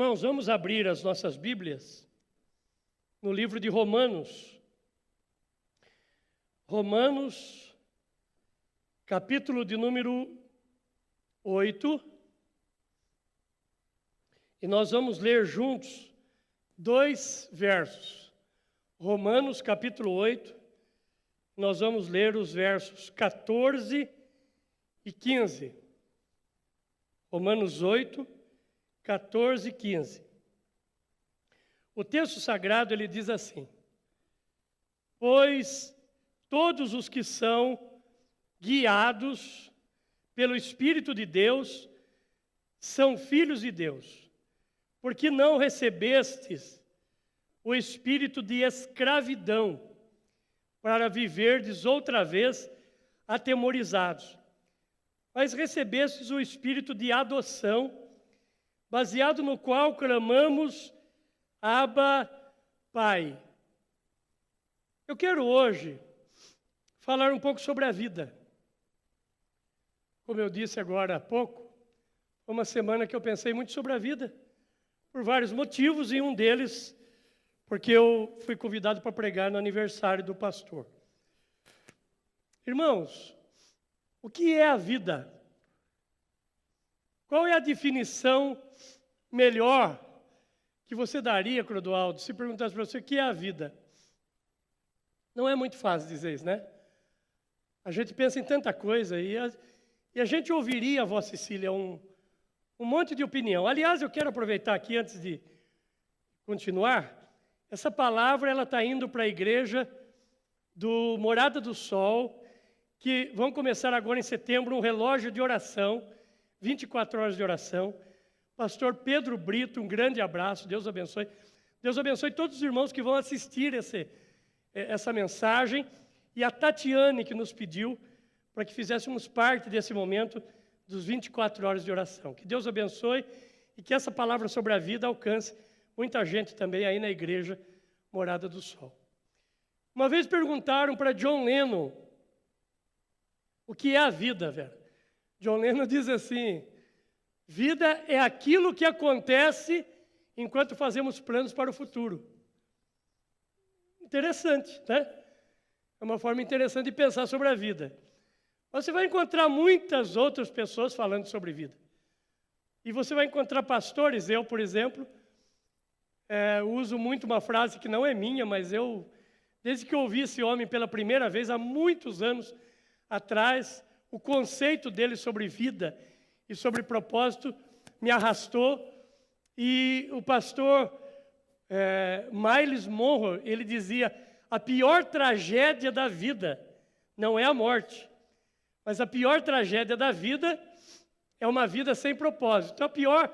Irmãos, vamos abrir as nossas Bíblias no livro de Romanos. Romanos, capítulo de número 8. E nós vamos ler juntos 2 versos. Romanos, capítulo 8. Nós vamos ler os versos 14 e 15. Romanos 8, 14 e 15. O texto sagrado, ele diz assim: pois todos os que são guiados pelo Espírito de Deus são filhos de Deus, porque não recebestes o espírito de escravidão para viverdes outra vez atemorizados, mas recebestes o espírito de adoção, baseado no qual clamamos, Abba, Pai. Eu quero hoje falar um pouco sobre a vida. Como eu disse agora há pouco, foi uma semana que eu pensei muito sobre a vida, por vários motivos, e um deles, porque eu fui convidado para pregar no aniversário do pastor. Irmãos, o que é a vida? Qual é a definição melhor que você daria, Clodoaldo, se perguntasse para você o que é a vida? Não é muito fácil dizer isso, né? A gente pensa em tanta coisa e a gente ouviria, Vó Cecília, um monte de opinião. Aliás, eu quero aproveitar aqui, antes de continuar, essa palavra ela está indo para a igreja do Morada do Sol, que vão começar agora em setembro um relógio de oração, 24 horas de oração. Pastor Pedro Brito, um grande abraço, Deus abençoe. Deus abençoe todos os irmãos que vão assistir essa mensagem. E a Tatiane, que nos pediu para que fizéssemos parte desse momento dos 24 horas de oração. Que Deus abençoe e que essa palavra sobre a vida alcance muita gente também aí na igreja Morada do Sol. Uma vez perguntaram para John Lennon o que é a vida, velho. John Lennon diz assim: vida é aquilo que acontece enquanto fazemos planos para o futuro. Interessante, né? É uma forma interessante de pensar sobre a vida. Você vai encontrar muitas outras pessoas falando sobre vida. E você vai encontrar pastores, eu, por exemplo, uso muito uma frase que não é minha, mas desde que eu ouvi esse homem pela primeira vez, há muitos anos atrás, o conceito dele sobre vida e sobre propósito me arrastou. E o pastor Miles Monroe, ele dizia: a pior tragédia da vida não é a morte, mas a pior tragédia da vida é uma vida sem propósito. Então a pior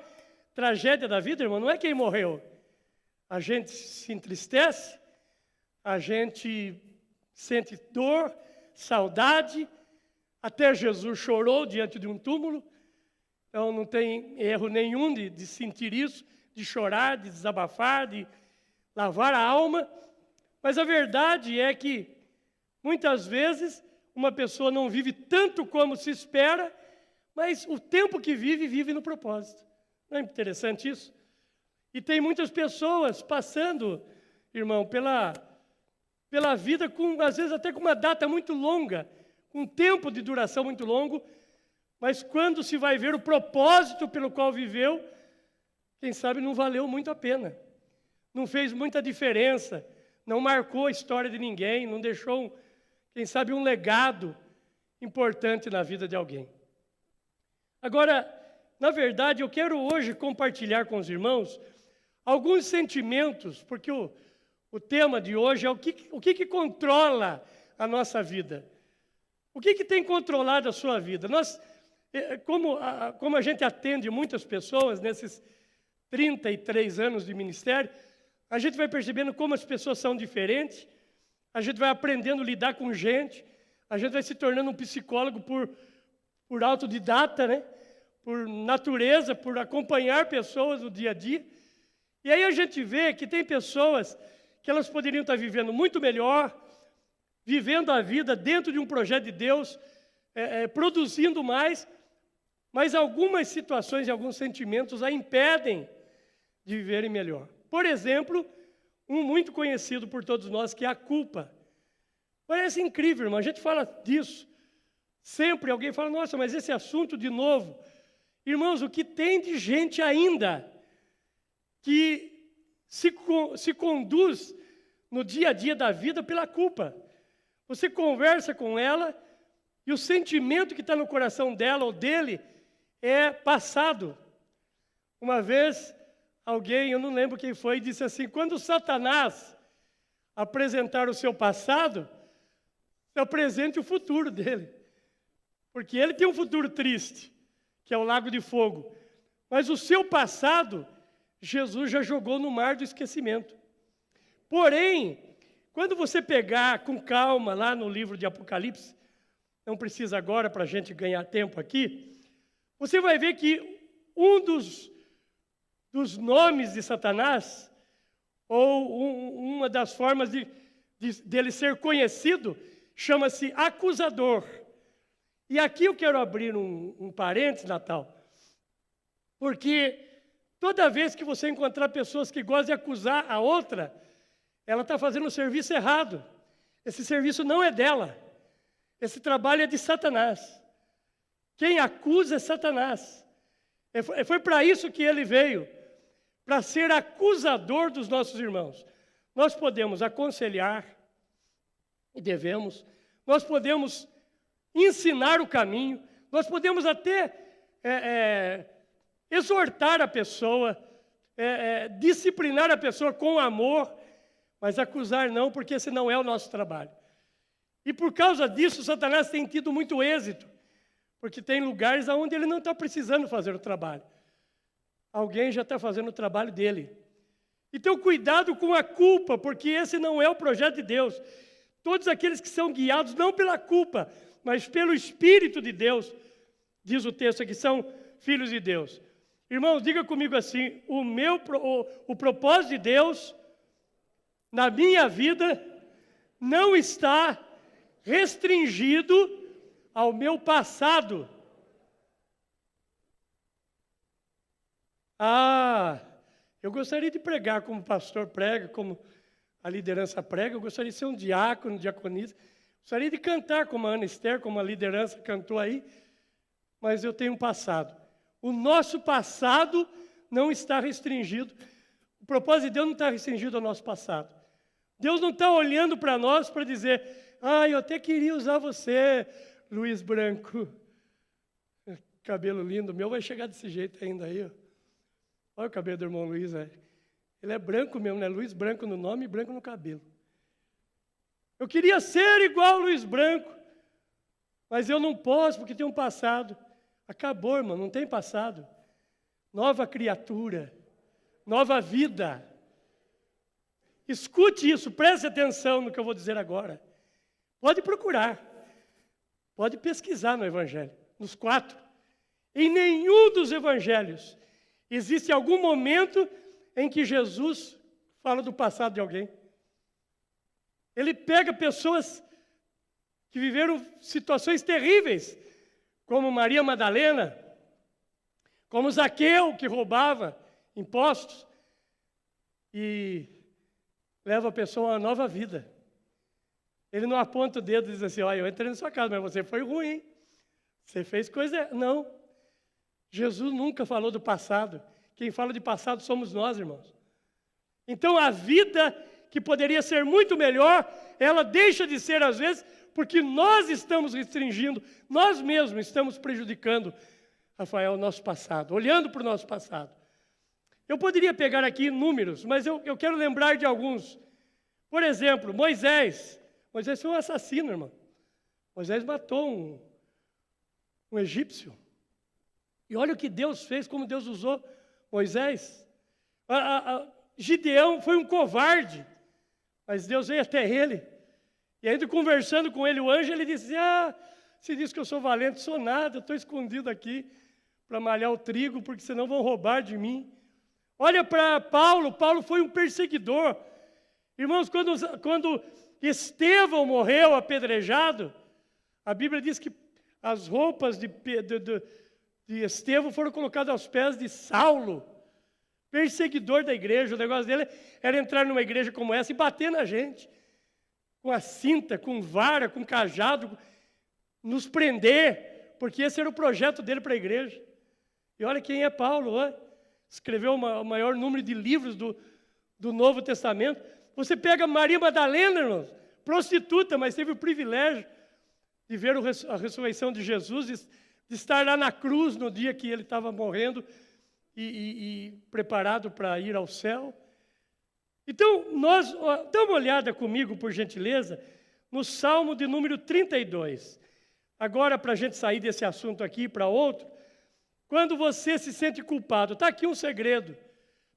tragédia da vida, irmão, não é quem morreu. A gente se entristece, a gente sente dor, saudade. Até Jesus chorou diante de um túmulo. Então não tem erro nenhum de sentir isso, de chorar, de desabafar, de lavar a alma. Mas a verdade é que, muitas vezes, uma pessoa não vive tanto como se espera, mas o tempo que vive, vive no propósito. Não é interessante isso? E tem muitas pessoas passando, irmão, pela vida, às vezes até com uma data muito longa, com um tempo de duração muito longo, mas quando se vai ver o propósito pelo qual viveu, quem sabe não valeu muito a pena. Não fez muita diferença, não marcou a história de ninguém, não deixou, quem sabe, um legado importante na vida de alguém. Agora, na verdade, eu quero hoje compartilhar com os irmãos alguns sentimentos, porque o tema de hoje é o que controla a nossa vida. O que tem controlado a sua vida? Nós, como a gente atende muitas pessoas nesses 33 anos de ministério, a gente vai percebendo como as pessoas são diferentes, a gente vai aprendendo a lidar com gente, a gente vai se tornando um psicólogo por autodidata, né? Por natureza, por acompanhar pessoas no dia a dia. E aí a gente vê que tem pessoas que elas poderiam estar vivendo muito melhor, vivendo a vida dentro de um projeto de Deus, produzindo mais, mas algumas situações e alguns sentimentos a impedem de viverem melhor. Por exemplo, um muito conhecido por todos nós, que é a culpa. Parece incrível, irmão, a gente fala disso. Sempre alguém fala, nossa, mas esse assunto de novo. Irmãos, o que tem de gente ainda que se conduz no dia a dia da vida pela culpa. Você conversa com ela e o sentimento que está no coração dela ou dele é passado. Uma vez, alguém, eu não lembro quem foi, disse assim, quando Satanás apresentar o seu passado, apresente o futuro dele. Porque ele tem um futuro triste, que é o lago de fogo. Mas o seu passado, Jesus já jogou no mar do esquecimento. Porém, quando você pegar com calma lá no livro de Apocalipse, não precisa agora para a gente ganhar tempo aqui, você vai ver que um dos nomes de Satanás, ou uma das formas dele ser conhecido, chama-se acusador. E aqui eu quero abrir um parênteses, Natal, porque toda vez que você encontrar pessoas que gostam de acusar a outra, ela está fazendo o serviço errado. Esse serviço não é dela. Esse trabalho é de Satanás. Quem acusa é Satanás. Foi para isso que ele veio, para ser acusador dos nossos irmãos. Nós podemos aconselhar, e devemos, nós podemos ensinar o caminho, nós podemos até exortar a pessoa, disciplinar a pessoa com amor, mas acusar não, porque esse não é o nosso trabalho. E por causa disso, Satanás tem tido muito êxito, porque tem lugares onde ele não está precisando fazer o trabalho. Alguém já está fazendo o trabalho dele. Então, cuidado com a culpa, porque esse não é o projeto de Deus. Todos aqueles que são guiados não pela culpa, mas pelo Espírito de Deus, diz o texto aqui, são filhos de Deus. Irmãos, diga comigo assim, o propósito de Deus na minha vida não está restringido ao meu passado. Eu gostaria de pregar como o pastor prega, como a liderança prega, eu gostaria de ser um diácono, diaconisa, gostaria de cantar como a Ana Esther, como a liderança cantou aí, mas eu tenho um passado. O nosso passado não está restringido, o propósito de Deus não está restringido ao nosso passado. Deus não está olhando para nós para dizer, eu até queria usar você, Luiz Branco. Cabelo lindo, o meu vai chegar desse jeito ainda aí, ó. Olha o cabelo do irmão Luiz, ele é branco mesmo, né? Luiz Branco no nome e branco no cabelo. Eu queria ser igual ao Luiz Branco, mas eu não posso porque tem um passado. Acabou, irmão, não tem passado. Nova criatura, nova vida. Escute isso, preste atenção no que eu vou dizer agora. Pode procurar, pode pesquisar no Evangelho, nos 4. Em nenhum dos Evangelhos existe algum momento em que Jesus fala do passado de alguém. Ele pega pessoas que viveram situações terríveis, como Maria Madalena, como Zaqueu, que roubava impostos, e leva a pessoa a uma nova vida. Ele não aponta o dedo e diz assim, eu entrei na sua casa, mas você foi ruim, hein? Você fez coisa... Não. Jesus nunca falou do passado. Quem fala de passado somos nós, irmãos. Então, a vida que poderia ser muito melhor, ela deixa de ser, às vezes, porque nós estamos restringindo, nós mesmos estamos prejudicando, Rafael, o nosso passado, olhando para o nosso passado. Eu poderia pegar aqui números, mas eu quero lembrar de alguns. Por exemplo, Moisés. Moisés foi um assassino, irmão. Moisés matou um egípcio. E olha o que Deus fez, como Deus usou Moisés. Gideão foi um covarde, mas Deus veio até ele. E ainda conversando com ele, o anjo, ele disse, você diz que eu sou valente, sou nada, eu estou escondido aqui para malhar o trigo, porque senão vão roubar de mim. Olha para Paulo, Paulo foi um perseguidor. Irmãos, quando Estevão morreu apedrejado, a Bíblia diz que as roupas de Estevão foram colocadas aos pés de Saulo. perseguidor da igreja. O negócio dele era entrar numa igreja como essa e bater na gente, com a cinta, com vara, com cajado, nos prender, porque esse era o projeto dele para a igreja. E olha quem é Paulo, ó. Escreveu o maior número de livros do Novo Testamento. Você pega Maria Madalena, irmãos, prostituta, mas teve o privilégio de ver a ressurreição de Jesus, de estar lá na cruz no dia que ele estava morrendo e preparado para ir ao céu. Então, dá uma olhada comigo, por gentileza, no Salmo de número 32. Agora, para a gente sair desse assunto aqui para outro, quando você se sente culpado, está aqui um segredo.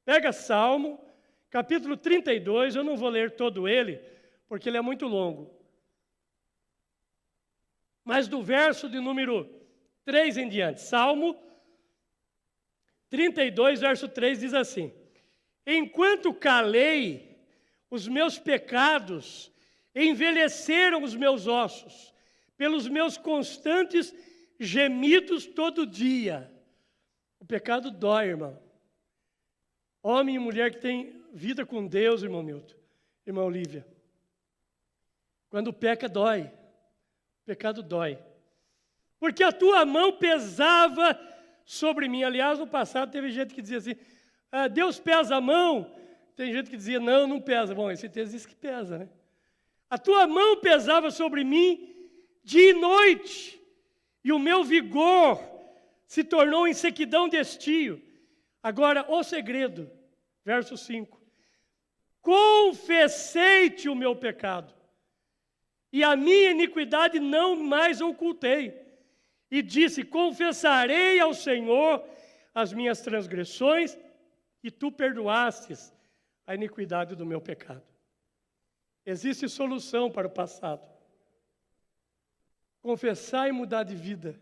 Pega Salmo, capítulo 32, eu não vou ler todo ele, porque ele é muito longo. Mas do verso de número 3 em diante, Salmo 32, verso 3 diz assim: enquanto calei, os meus pecados envelheceram os meus ossos, pelos meus constantes gemidos todo dia. O pecado dói, irmão. Homem e mulher que tem vida com Deus, irmão Milton, irmão Lívia. Quando peca, dói. O pecado dói. Porque a tua mão pesava sobre mim. Aliás, no passado teve gente que dizia assim, Deus pesa a mão. Tem gente que dizia, não, não pesa. Bom, esse texto diz que pesa, né? A tua mão pesava sobre mim dia e noite, e o meu vigor se tornou em sequidão de estio. Agora, o segredo, verso 5. Confessei-te o meu pecado, e a minha iniquidade não mais ocultei. E disse, confessarei ao Senhor as minhas transgressões, e tu perdoastes a iniquidade do meu pecado. Existe solução para o passado. Confessar e mudar de vida.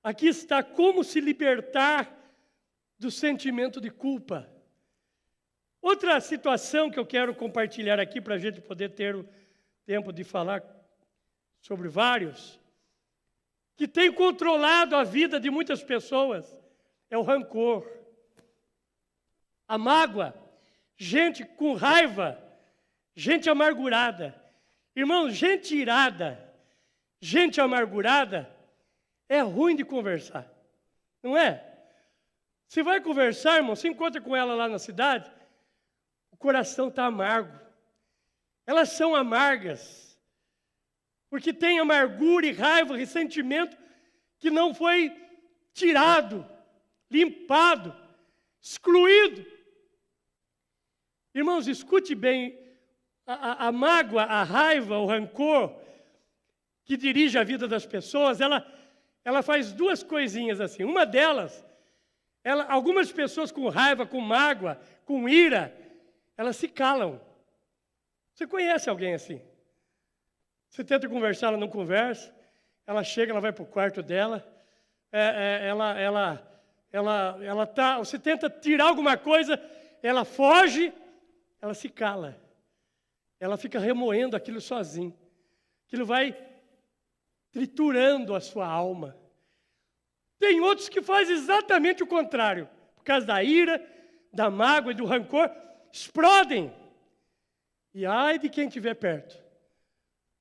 Aqui está como se libertar do sentimento de culpa. Outra situação que eu quero compartilhar aqui, para a gente poder ter o tempo de falar sobre vários, que tem controlado a vida de muitas pessoas, é o rancor, a mágoa, gente com raiva, gente amargurada. Irmão, gente irada, gente amargurada, é ruim de conversar, não é? Você vai conversar, irmão, se encontra com ela lá na cidade, o coração está amargo. Elas são amargas, porque tem amargura e raiva, ressentimento que não foi tirado, limpado, excluído. Irmãos, escute bem, a mágoa, a raiva, o rancor que dirige a vida das pessoas, ela faz duas coisinhas assim. Uma delas, algumas pessoas com raiva, com mágoa, com ira, elas se calam. Você conhece alguém assim? Você tenta conversar, ela não conversa. Ela chega, ela vai para o quarto dela. Você tenta tirar alguma coisa, ela foge, ela se cala. Ela fica remoendo aquilo sozinha. Aquilo vai triturando a sua alma. Tem outros que fazem exatamente o contrário. Por causa da ira, da mágoa e do rancor, explodem. E ai de quem estiver perto.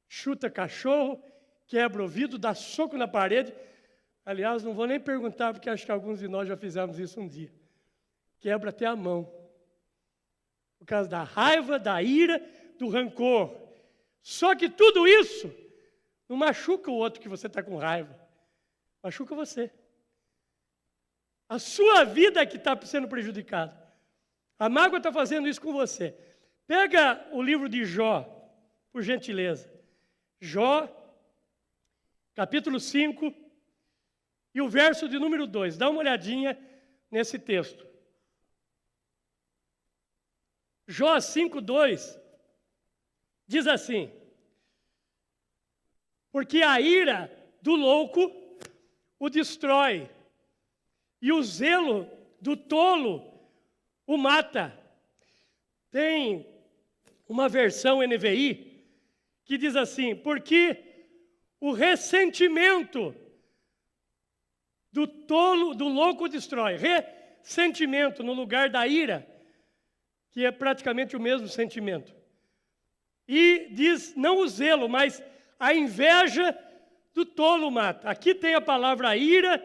Chuta cachorro, quebra o vidro, dá soco na parede. Aliás, não vou nem perguntar, porque acho que alguns de nós já fizemos isso um dia. Quebra até a mão. Por causa da raiva, da ira, do rancor. Só que tudo isso não machuca o outro que você está com raiva. Machuca você. A sua vida é que está sendo prejudicada. A mágoa está fazendo isso com você. Pega o livro de Jó, por gentileza. Jó, capítulo 5, e o verso de número 2. Dá uma olhadinha nesse texto. Jó 5:2 diz assim: porque a ira do louco o destrói, e o zelo do tolo o mata. Tem uma versão NVI que diz assim: porque o ressentimento do tolo, do louco destrói. sentimento no lugar da ira, que é praticamente o mesmo sentimento. E diz, não o zelo, mas a inveja do tolo mata. Aqui tem a palavra ira,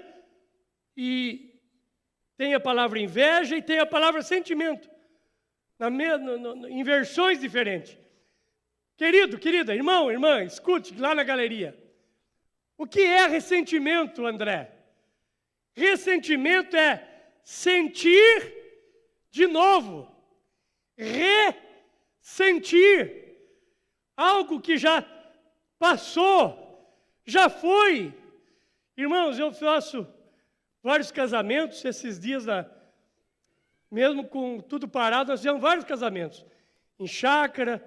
e tem a palavra inveja, e tem a palavra sentimento, em versões diferentes. Querido, querida, irmão, irmã, escute lá na galeria. O que é ressentimento, André? Ressentimento é sentir de novo. Ressentir. Algo que já passou, já foi. Irmãos, eu faço vários casamentos esses dias, mesmo com tudo parado, nós fizemos vários casamentos. Em chácara,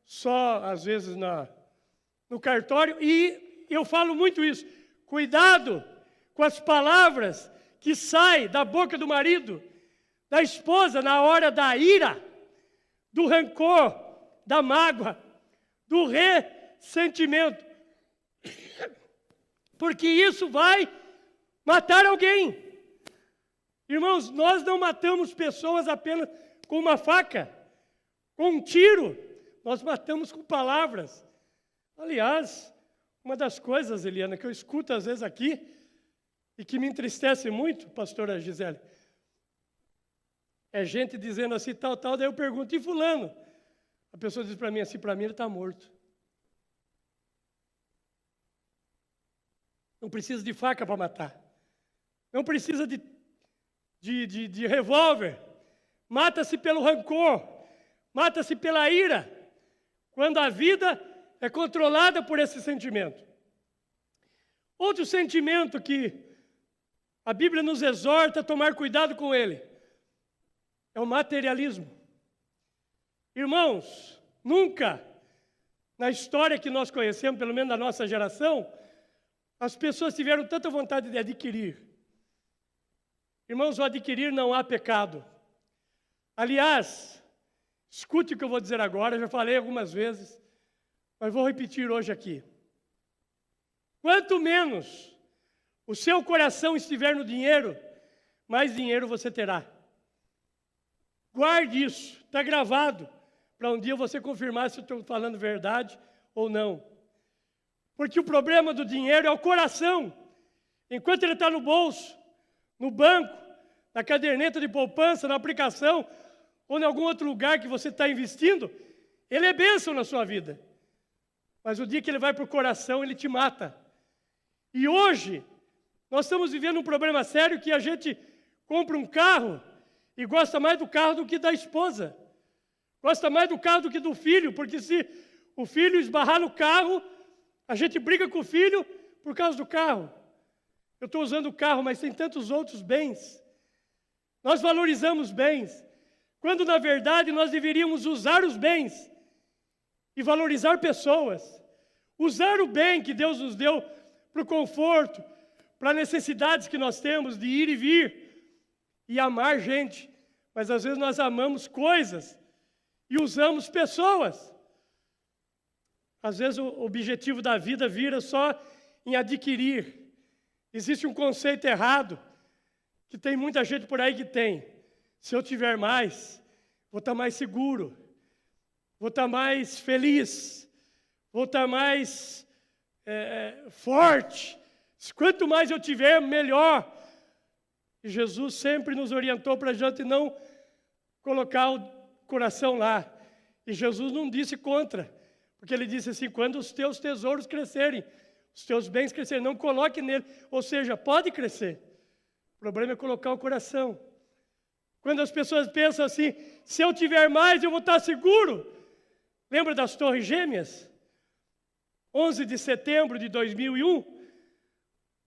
só às vezes no cartório. E eu falo muito isso. Cuidado com as palavras que saem da boca do marido, da esposa, na hora da ira, do rancor, da mágoa, do ressentimento. Porque isso vai matar alguém. Irmãos, nós não matamos pessoas apenas com uma faca, com um tiro. Nós matamos com palavras. Aliás, uma das coisas, Eliana, que eu escuto às vezes aqui, e que me entristece muito, pastora Gisele, é gente dizendo assim, tal, daí eu pergunto, e fulano? A pessoa diz para mim assim, para mim ele está morto. Não precisa de faca para matar. Não precisa de revólver. Mata-se pelo rancor. Mata-se pela ira. Quando a vida é controlada por esse sentimento. Outro sentimento que a Bíblia nos exorta a tomar cuidado com ele é o materialismo. Irmãos, nunca na história que nós conhecemos, pelo menos da nossa geração, as pessoas tiveram tanta vontade de adquirir. Irmãos, o adquirir não há pecado. Aliás, escute o que eu vou dizer agora, já falei algumas vezes, mas vou repetir hoje aqui. Quanto menos o seu coração estiver no dinheiro, mais dinheiro você terá. Guarde isso, está gravado, para um dia você confirmar se eu estou falando verdade ou não. Porque o problema do dinheiro é o coração. Enquanto ele está no bolso, no banco, na caderneta de poupança, na aplicação, ou em algum outro lugar que você está investindo, ele é bênção na sua vida. Mas o dia que ele vai para o coração, ele te mata. E hoje, nós estamos vivendo um problema sério que a gente compra um carro e gosta mais do carro do que da esposa. Gosta mais do carro do que do filho, porque se o filho esbarrar no carro, a gente briga com o filho por causa do carro. Eu estou usando o carro, mas tem tantos outros bens. Nós valorizamos bens, quando na verdade nós deveríamos usar os bens e valorizar pessoas. Usar o bem que Deus nos deu para o conforto, para necessidades que nós temos de ir e vir e amar gente. Mas às vezes nós amamos coisas e usamos pessoas. Às vezes o objetivo da vida vira só em adquirir. Existe um conceito errado, que tem muita gente por aí que tem. Se eu tiver mais, vou estar mais seguro, vou estar mais feliz, vou estar mais forte. Quanto mais eu tiver, melhor. E Jesus sempre nos orientou para a gente não colocar o coração lá. E Jesus não disse contra, porque ele disse assim, quando os teus tesouros crescerem, os teus bens crescerem, não coloque nele. Ou seja, pode crescer. O problema é colocar o coração. Quando as pessoas pensam assim, se eu tiver mais, eu vou estar seguro. Lembra das Torres Gêmeas? 11 de setembro de 2001.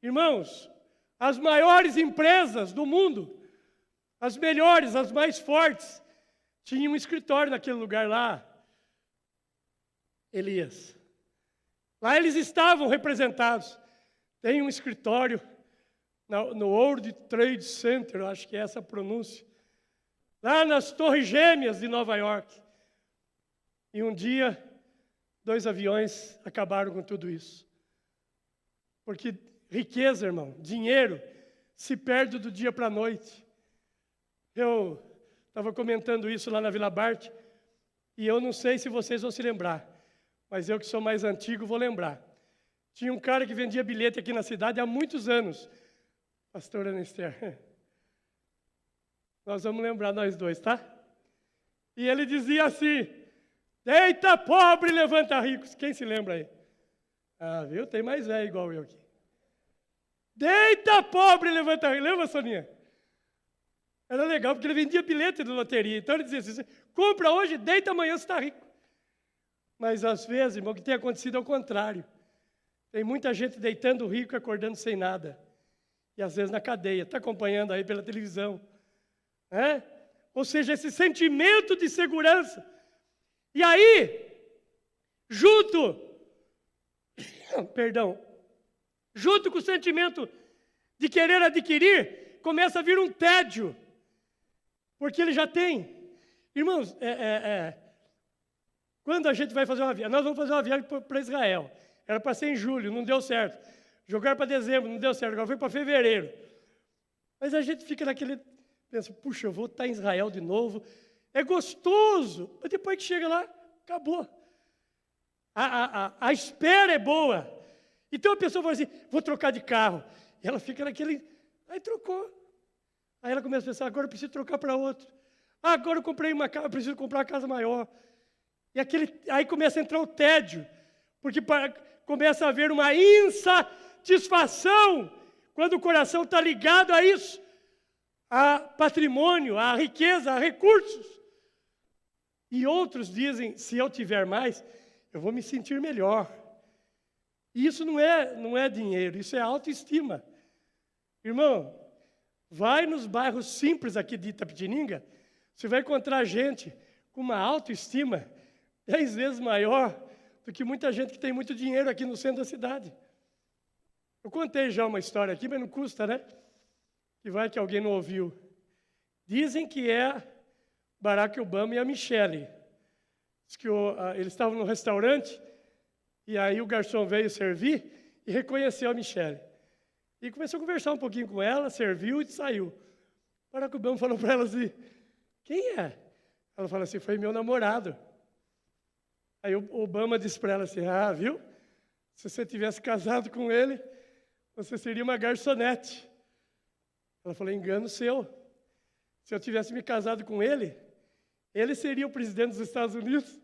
Irmãos, as maiores empresas do mundo, as melhores, as mais fortes, tinham um escritório naquele lugar lá, Elias. Lá eles estavam representados. Tem um escritório no World Trade Center, acho que é essa a pronúncia, lá nas Torres Gêmeas de Nova York. E um dia, 2 aviões acabaram com tudo isso. Porque riqueza, irmão, dinheiro, se perde do dia para a noite. Eu estava comentando isso lá na Vila Bart, e eu não sei se vocês vão se lembrar, mas eu que sou mais antigo vou lembrar. Tinha um cara que vendia bilhete aqui na cidade há muitos anos. Pastor Anister, nós vamos lembrar nós dois, tá? E ele dizia assim: deita pobre, levanta ricos. Quem se lembra aí? Ah, viu? Tem mais velho igual eu aqui. Deita pobre, levanta ricos. Lembra, Soninha? Era legal, porque ele vendia bilhete de loteria. Então ele dizia assim: compra hoje, deita amanhã, você está rico. Mas às vezes, irmão, o que tem acontecido é o contrário. Tem muita gente deitando rico e acordando sem nada. E às vezes na cadeia. Está acompanhando aí pela televisão. Ou seja, esse sentimento de segurança. E aí, junto com o sentimento de querer adquirir, começa a vir um tédio, porque ele já tem. Irmãos, quando a gente vai fazer uma viagem, nós vamos fazer uma viagem para Israel, era para ser em julho, não deu certo, jogaram para dezembro, não deu certo, agora foi para fevereiro, mas a gente fica naquele, pensa, puxa, eu vou estar em Israel de novo, é gostoso, mas depois que chega lá, acabou. A espera é boa. Então a pessoa fala assim, vou trocar de carro. E ela fica naquele, aí trocou. Aí ela começa a pensar, agora eu preciso trocar para outro. Agora eu comprei uma casa, eu preciso comprar uma casa maior. E aí começa a entrar o tédio, porque começa a haver uma insatisfação quando o coração está ligado a isso, a patrimônio, a riqueza, a recursos. E outros dizem, se eu tiver mais, eu vou me sentir melhor. E isso não é dinheiro, isso é autoestima. Irmão, vai nos bairros simples aqui de Itapetininga, você vai encontrar gente com uma autoestima 10 vezes maior do que muita gente que tem muito dinheiro aqui no centro da cidade. Eu contei já uma história aqui, mas não custa, né? Que vai que alguém não ouviu. Dizem que é Barack Obama e a Michelle. Diz que eles estavam no restaurante, e aí o garçom veio servir e reconheceu a Michelle. E começou a conversar um pouquinho com ela, serviu e saiu. Barack Obama falou para ela assim, quem é? Ela falou assim, foi meu namorado. Aí o Obama disse para ela assim, viu? Se você tivesse casado com ele, você seria uma garçonete. Ela falou, engano seu. Se eu tivesse me casado com ele, ele seria o presidente dos Estados Unidos.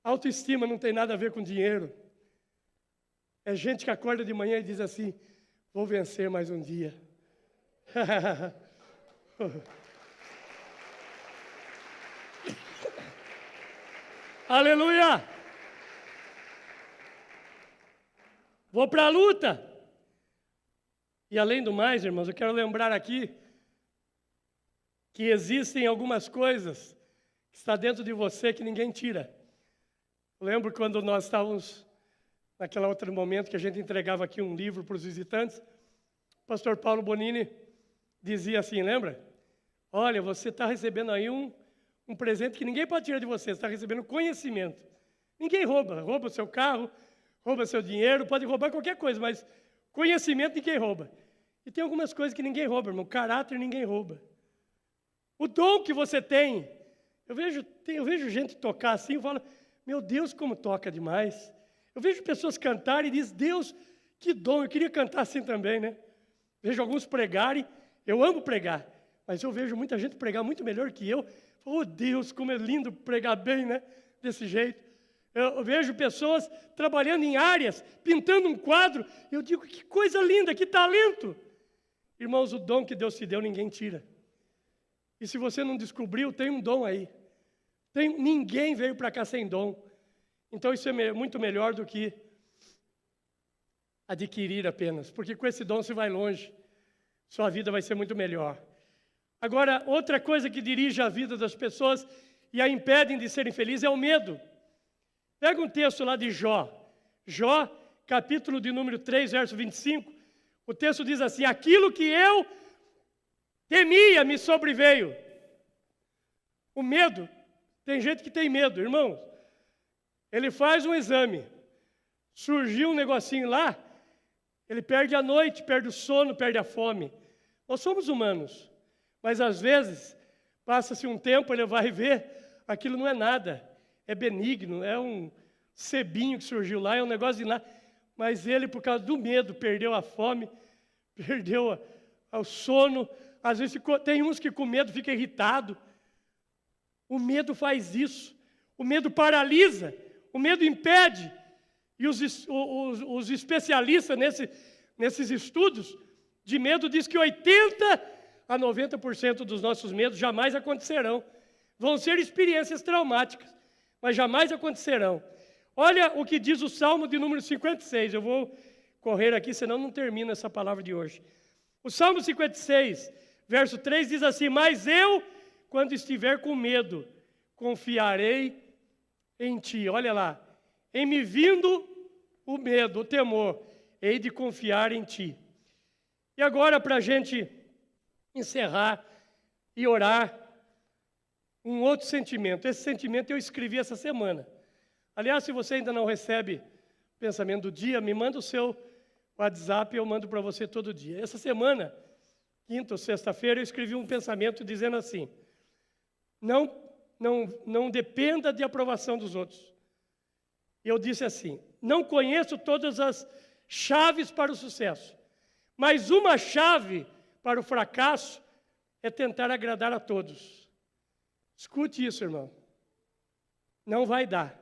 Autoestima não tem nada a ver com dinheiro. É gente que acorda de manhã e diz assim, vou vencer mais um dia. Aleluia! Vou para a luta. E além do mais, irmãos, eu quero lembrar aqui que existem algumas coisas que está dentro de você que ninguém tira. Eu lembro quando nós estávamos naquele outro momento que a gente entregava aqui um livro para os visitantes, o pastor Paulo Bonini dizia assim, lembra? Olha, você está recebendo aí um presente que ninguém pode tirar de você, você está recebendo conhecimento. Ninguém rouba o seu carro, rouba seu dinheiro, pode roubar qualquer coisa, mas conhecimento ninguém rouba. E tem algumas coisas que ninguém rouba, irmão, caráter ninguém rouba. O dom que você tem, eu vejo gente tocar assim, eu falo, meu Deus, como toca demais. Eu vejo pessoas cantarem e dizem, Deus, que dom, eu queria cantar assim também, né? Vejo alguns pregarem, eu amo pregar, mas eu vejo muita gente pregar muito melhor que eu. Oh Deus, como é lindo pregar bem, né? Desse jeito. Eu vejo pessoas trabalhando em áreas, pintando um quadro, eu digo, que coisa linda, que talento. Irmãos, o dom que Deus te deu, ninguém tira. E se você não descobriu, tem um dom aí. Ninguém veio para cá sem dom. Então isso é muito melhor do que adquirir apenas, porque com esse dom você vai longe, sua vida vai ser muito melhor. Agora, outra coisa que dirige a vida das pessoas e a impedem de serem felizes é o medo. Pega um texto lá de Jó, capítulo de número 3, verso 25, o texto diz assim, aquilo que eu temia me sobreveio. O medo, tem gente que tem medo, irmãos. Ele faz um exame, surgiu um negocinho lá, ele perde a noite, perde o sono, perde a fome. Nós somos humanos, mas às vezes, passa-se um tempo, ele vai ver, aquilo não é nada, é benigno, é um sebinho que surgiu lá, é um negócio de lá, mas ele, por causa do medo, perdeu a fome, perdeu o sono, às vezes tem uns que com medo fica irritado. O medo faz isso, o medo paralisa, o medo impede, e os especialistas nesses estudos de medo diz que 80% a 90% dos nossos medos jamais acontecerão. Vão ser experiências traumáticas, mas jamais acontecerão. Olha o que diz o Salmo de número 56. Eu vou correr aqui, senão não termino essa palavra de hoje. O Salmo 56, verso 3 diz assim: mas eu, quando estiver com medo, confiarei em ti. Olha lá. Em me vindo o medo, o temor, hei de confiar em ti. E agora, para a gente encerrar e orar, um outro sentimento. Esse sentimento eu escrevi essa semana. Aliás, se você ainda não recebe o pensamento do dia, me manda o seu WhatsApp e eu mando para você todo dia. Essa semana, quinta ou sexta-feira, eu escrevi um pensamento dizendo assim: não dependa de aprovação dos outros. Eu disse assim: não conheço todas as chaves para o sucesso, mas uma chave para o fracasso é tentar agradar a todos. Escute isso, irmão. Não vai dar.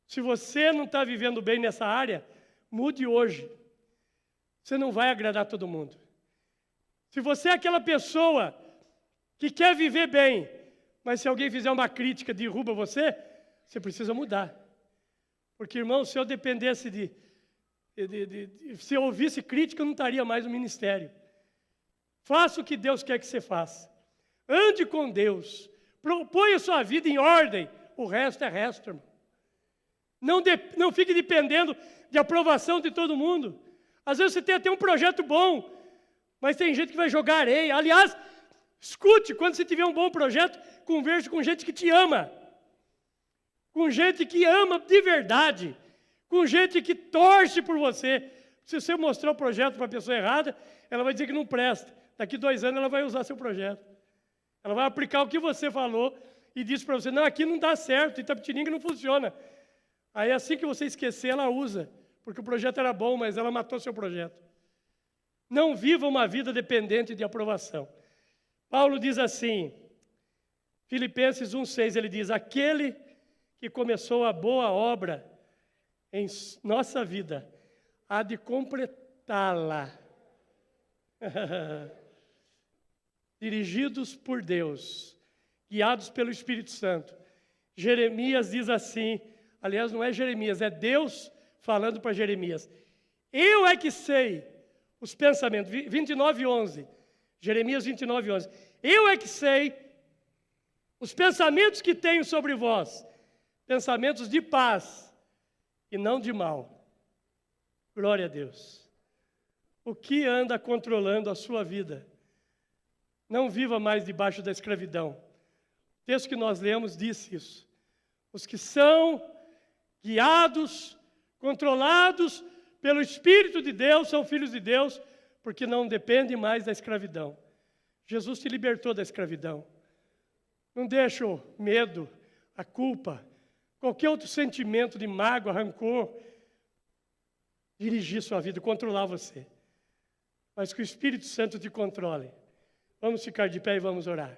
Se você não está vivendo bem nessa área, mude hoje. Você não vai agradar todo mundo. Se você é aquela pessoa que quer viver bem, mas se alguém fizer uma crítica, derruba você, você precisa mudar. Porque, irmão, se eu dependesse se eu ouvisse crítica, eu não estaria mais no ministério. Faça o que Deus quer que você faça. Ande com Deus. Ponha sua vida em ordem. O resto é resto, irmão. Não fique dependendo de aprovação de todo mundo. Às vezes você tem até um projeto bom, mas tem gente que vai jogar areia. Aliás, escute, quando você tiver um bom projeto, converse com gente que te ama. Com gente que ama de verdade. Com gente que torce por você. Se você mostrar o projeto para a pessoa errada, ela vai dizer que não presta. Daqui 2 anos ela vai usar seu projeto. Ela vai aplicar o que você falou e disse para você: não, aqui não dá certo, Itapetininga não funciona. Aí assim que você esquecer, ela usa, porque o projeto era bom, mas ela matou seu projeto. Não viva uma vida dependente de aprovação. Paulo diz assim, Filipenses 1,6, ele diz: aquele que começou a boa obra em nossa vida, há de completá-la. Dirigidos por Deus, guiados pelo Espírito Santo. Jeremias diz assim, aliás, não é Jeremias, é Deus falando para Jeremias: eu é que sei os pensamentos, 29:11, Jeremias 29:11, eu é que sei os pensamentos que tenho sobre vós, pensamentos de paz e não de mal. Glória a Deus. O que anda controlando a sua vida? Não viva mais debaixo da escravidão. O texto que nós lemos diz isso. Os que são guiados, controlados pelo Espírito de Deus, são filhos de Deus, porque não dependem mais da escravidão. Jesus te libertou da escravidão. Não deixe o medo, a culpa, qualquer outro sentimento de mágoa, rancor, dirigir sua vida, controlar você. Mas que o Espírito Santo te controle. Vamos ficar de pé e vamos orar.